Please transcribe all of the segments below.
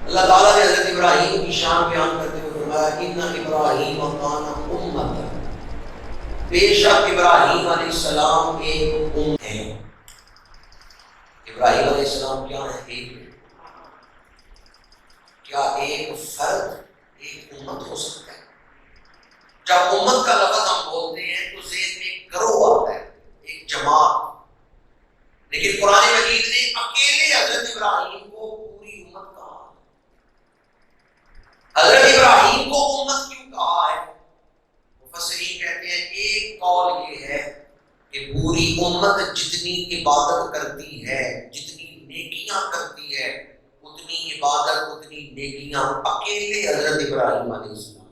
اللہ تعالیٰ نے حضرت ابراہیم کی شان بیان کرتے ہوئے فرمایا ان ابراہیم کان امۃ، بے شک ابراہیم علیہ السلام ایک امت ہے۔ ابراہیم علیہ السلام کیا ہے؟ کیا ایک فرد ایک امت ہو سکتا ہے؟ جب امت کا لفظ ہم بولتے ہیں تو ذہن میں ایک گروہ آتا ہے، ایک جماعت، لیکن قرآن مجید نے اکیلے حضرت ابراہیم کو پوری امت کہا۔ حضرت ابراہیم کو امت کیوں کہا ہے؟ مفسرین کہتے ہیں ایک قول یہ ہے کہ پوری امت جتنی عبادت کرتی ہے، جتنی نیکیاں کرتی ہے، اتنی عبادت اتنی نیکیاں اکیلے حضرت ابراہیم علیہ السلام۔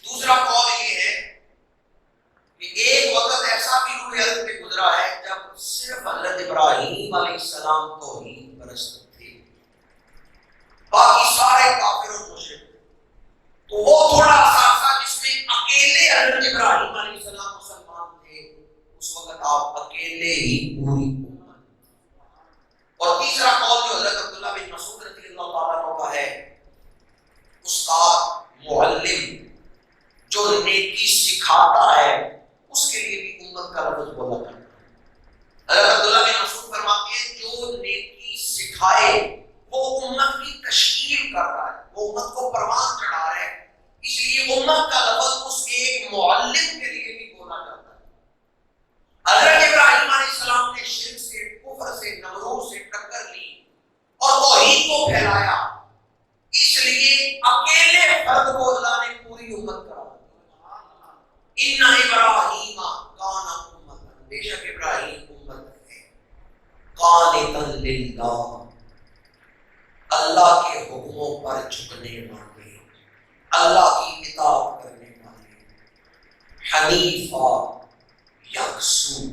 دوسرا قول یہ ہے کہ ایک وقت ایسا بھی روح ارض پہ گزرا ہے جب صرف حضرت ابراہیم علیہ السلام توحید پرست تھے، باقی سارے کافر اور مشرک۔ تو وہ تھوڑا سا جس میں اکیلے حضرت ابراہیم علیہ السلام مسلمان تھے، اس وقت آپ اکیلے ہی پوری امت۔ اور تیسرا قول جو حضرت عبداللہ بن مسعود رضی اللہ تعالیٰ عنہ کا ہے، استاد معلم جو نیکی سکھاتا ہے اس کے لیے بھی امت کا لفظ بولا جاتا ہے۔ حضرت عبداللہ بن مسعود فرماتے ہیں جو نیکی سکھائے وہ امت کی تشکیل کر رہا ہے، وہ امت کو پروان چڑھا رہا ہے، اس لیے امت کا لفظ اس ایک معلم کے لیے بھی بولا جاتا ہے۔ حضرت ابراہیم علیہ السلام نے شرک سے، کفر سے، نمرود سے ٹکر لی اور توحید کو پھیلایا، اس لیے اکیلے فرد کو اللہ نے پوری امت کرا۔ ان ابراہیم کان امۃ، بے شک ابراہیم امت ہے، قانتا للہ، اللہ کے حکموں پر جھکنے والے، اللہ کی اطاعت کرنے والے، حنیفہ، یکسو،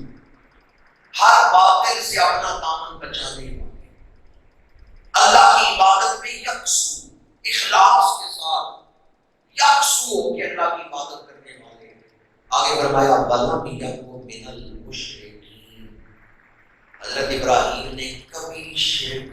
ہر باطل سے اپنا دامن بچانے والے، اللہ کی عبادت میں یکسو، اخلاص کے ساتھ یکسو ہو کے اللہ کی عبادت کرنے والے۔ آگے فرمایا وَلَمْ يَكُن مِنَ الْمُشْرِكِينَ، حضرت ابراہیم نے کبھی شرک